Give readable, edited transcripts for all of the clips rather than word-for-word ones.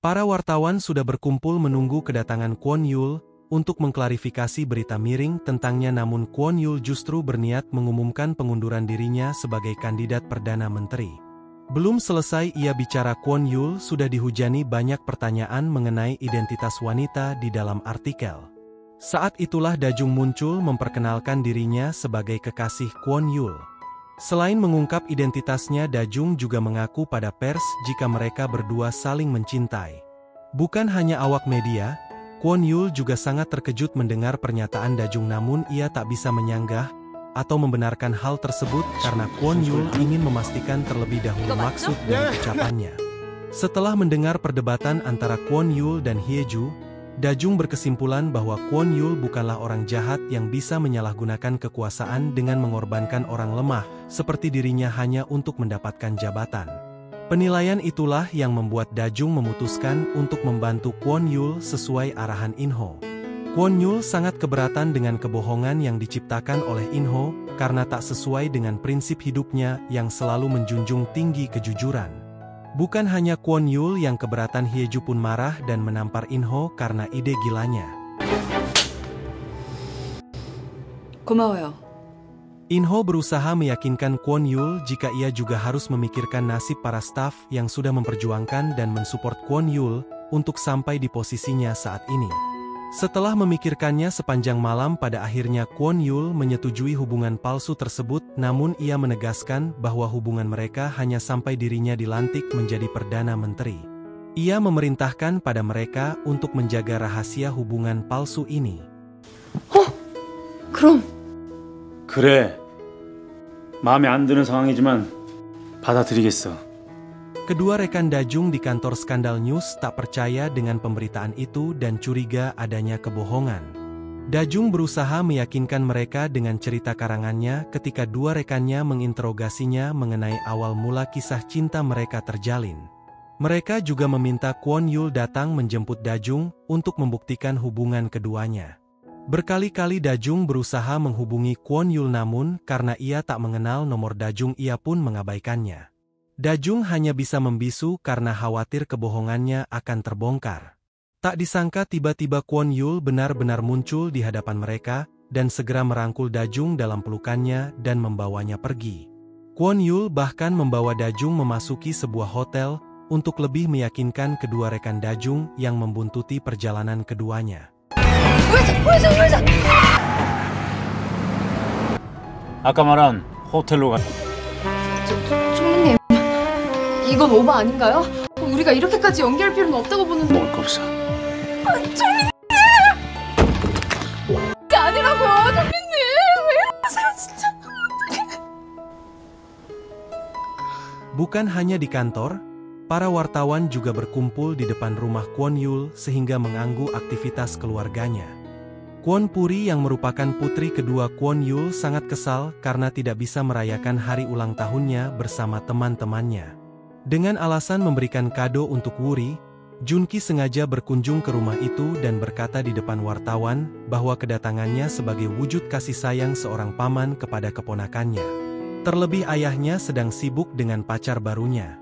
Para wartawan sudah berkumpul menunggu kedatangan Kwon Yul untuk mengklarifikasi berita miring tentangnya, namun Kwon Yul justru berniat mengumumkan pengunduran dirinya sebagai kandidat Perdana Menteri. Belum selesai ia bicara, Kwon Yul sudah dihujani banyak pertanyaan mengenai identitas wanita di dalam artikel. Saat itulah Dajung muncul memperkenalkan dirinya sebagai kekasih Kwon Yul. Selain mengungkap identitasnya, Dajung juga mengaku pada pers jika mereka berdua saling mencintai. Bukan hanya awak media, Kwon Yul juga sangat terkejut mendengar pernyataan Dajung, namun ia tak bisa menyanggah atau membenarkan hal tersebut karena Kwon Yul ingin memastikan terlebih dahulu maksud dari ucapannya. Setelah mendengar perdebatan antara Kwon Yul dan Hyeju, Dajung berkesimpulan bahwa Kwon Yul bukanlah orang jahat yang bisa menyalahgunakan kekuasaan dengan mengorbankan orang lemah seperti dirinya hanya untuk mendapatkan jabatan. Penilaian itulah yang membuat Dajung memutuskan untuk membantu Kwon Yul sesuai arahan In-ho. Kwon Yul sangat keberatan dengan kebohongan yang diciptakan oleh In-ho karena tak sesuai dengan prinsip hidupnya yang selalu menjunjung tinggi kejujuran. Bukan hanya Kwon Yul yang keberatan, Hyeju pun marah dan menampar In-ho karena ide gilanya. 고마워요. In-ho berusaha meyakinkan Kwon Yul jika ia juga harus memikirkan nasib para staf yang sudah memperjuangkan dan mensupport Kwon Yul untuk sampai di posisinya saat ini. Setelah memikirkannya sepanjang malam, pada akhirnya Kwon Yul menyetujui hubungan palsu tersebut, namun ia menegaskan bahwa hubungan mereka hanya sampai dirinya dilantik menjadi Perdana Menteri. Ia memerintahkan pada mereka untuk menjaga rahasia hubungan palsu ini. 그럼 그래. 마음에 안 드는 상황이지만 받아들이겠어. Kedua rekan Dajung di kantor Skandal News tak percaya dengan pemberitaan itu dan curiga adanya kebohongan. Dajung berusaha meyakinkan mereka dengan cerita karangannya ketika dua rekannya menginterogasinya mengenai awal mula kisah cinta mereka terjalin. Mereka juga meminta Kwon Yul datang menjemput Dajung untuk membuktikan hubungan keduanya. Berkali-kali Dajung berusaha menghubungi Kwon Yul, namun karena ia tak mengenal nomor Dajung ia pun mengabaikannya. Dajung hanya bisa membisu karena khawatir kebohongannya akan terbongkar. Tak disangka tiba-tiba Kwon Yul benar-benar muncul di hadapan mereka dan segera merangkul Dajung dalam pelukannya dan membawanya pergi. Kwon Yul bahkan membawa Dajung memasuki sebuah hotel untuk lebih meyakinkan kedua rekan Dajung yang membuntuti perjalanan keduanya. 아까 말한 호텔로 가. 총무님, 이건 오바 아닌가요? 우리가 이렇게까지 연기할 필요는 없다고 보는데. 먹을 거 없어. 총무님! 그게 아니라고요, 총무님! 왜 이러세요, 진짜? Bukan hanya di kantor, para wartawan juga berkumpul di depan rumah Kwon Yul sehingga mengganggu aktivitas keluarganya. Kwon Puri yang merupakan putri kedua Kwon Yul sangat kesal karena tidak bisa merayakan hari ulang tahunnya bersama teman-temannya. Dengan alasan memberikan kado untuk Wuri, Junki sengaja berkunjung ke rumah itu dan berkata di depan wartawan bahwa kedatangannya sebagai wujud kasih sayang seorang paman kepada keponakannya. Terlebih ayahnya sedang sibuk dengan pacar barunya.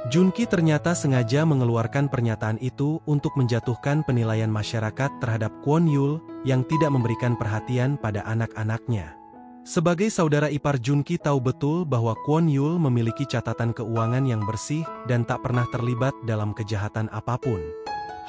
Junki ternyata sengaja mengeluarkan pernyataan itu untuk menjatuhkan penilaian masyarakat terhadap Kwon Yul yang tidak memberikan perhatian pada anak-anaknya. Sebagai saudara ipar, Junki tahu betul bahwa Kwon Yul memiliki catatan keuangan yang bersih dan tak pernah terlibat dalam kejahatan apapun.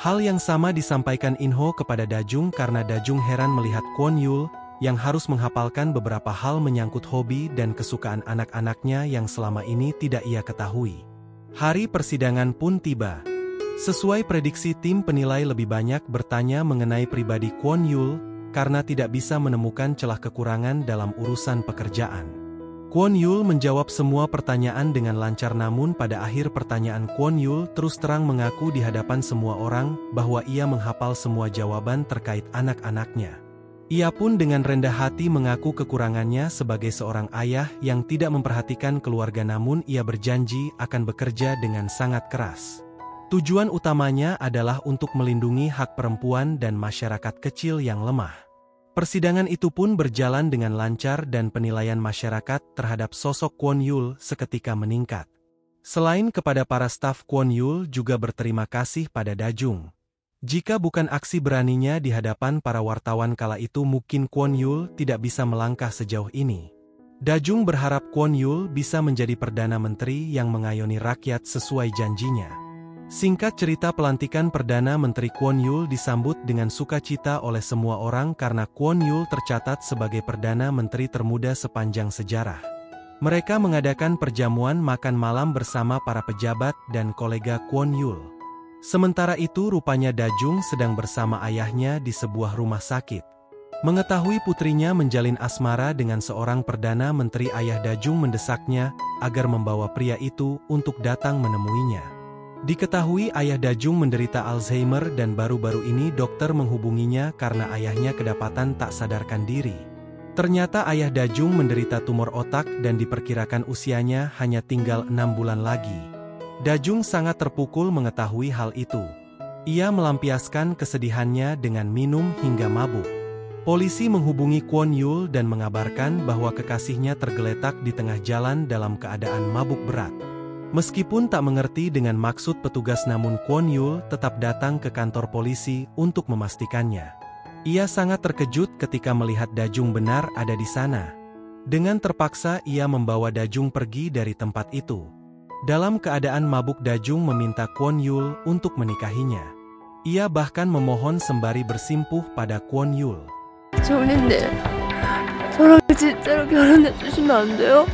Hal yang sama disampaikan In-ho kepada Dajung karena Dajung heran melihat Kwon Yul yang harus menghafalkan beberapa hal menyangkut hobi dan kesukaan anak-anaknya yang selama ini tidak ia ketahui. Hari persidangan pun tiba. Sesuai prediksi tim penilai, lebih banyak bertanya mengenai pribadi Kwon Yul karena tidak bisa menemukan celah kekurangan dalam urusan pekerjaan. Kwon Yul menjawab semua pertanyaan dengan lancar, namun pada akhir pertanyaan Kwon Yul terus terang mengaku di hadapan semua orang bahwa ia menghafal semua jawaban terkait anak-anaknya. Ia pun dengan rendah hati mengaku kekurangannya sebagai seorang ayah yang tidak memperhatikan keluarga, namun ia berjanji akan bekerja dengan sangat keras. Tujuan utamanya adalah untuk melindungi hak perempuan dan masyarakat kecil yang lemah. Persidangan itu pun berjalan dengan lancar dan penilaian masyarakat terhadap sosok Kwon Yul seketika meningkat. Selain kepada para staf Kwon Yul juga berterima kasih pada Dajung. Jika bukan aksi beraninya di hadapan para wartawan kala itu mungkin Kwon Yul tidak bisa melangkah sejauh ini. Dajung berharap Kwon Yul bisa menjadi Perdana Menteri yang mengayomi rakyat sesuai janjinya. Singkat cerita pelantikan Perdana Menteri Kwon Yul disambut dengan sukacita oleh semua orang karena Kwon Yul tercatat sebagai Perdana Menteri termuda sepanjang sejarah. Mereka mengadakan perjamuan makan malam bersama para pejabat dan kolega Kwon Yul. Sementara itu rupanya Dajung sedang bersama ayahnya di sebuah rumah sakit. Mengetahui putrinya menjalin asmara dengan seorang Perdana Menteri, ayah Dajung mendesaknya agar membawa pria itu untuk datang menemuinya. Diketahui ayah Dajung menderita Alzheimer dan baru-baru ini dokter menghubunginya karena ayahnya kedapatan tak sadarkan diri. Ternyata ayah Dajung menderita tumor otak dan diperkirakan usianya hanya tinggal 6 bulan lagi. Dajung sangat terpukul mengetahui hal itu. Ia melampiaskan kesedihannya dengan minum hingga mabuk. Polisi menghubungi Kwon Yul dan mengabarkan bahwa kekasihnya tergeletak di tengah jalan dalam keadaan mabuk berat. Meskipun tak mengerti dengan maksud petugas namun Kwon Yul tetap datang ke kantor polisi untuk memastikannya. Ia sangat terkejut ketika melihat Dajung benar ada di sana. Dengan terpaksa ia membawa Dajung pergi dari tempat itu. Dalam keadaan mabuk Dajung meminta Kwon Yul untuk menikahinya. Ia bahkan memohon sembari bersimpuh pada Kwon Yul. 정인님, 저랑 진짜로 결혼해 주시면 안 돼요?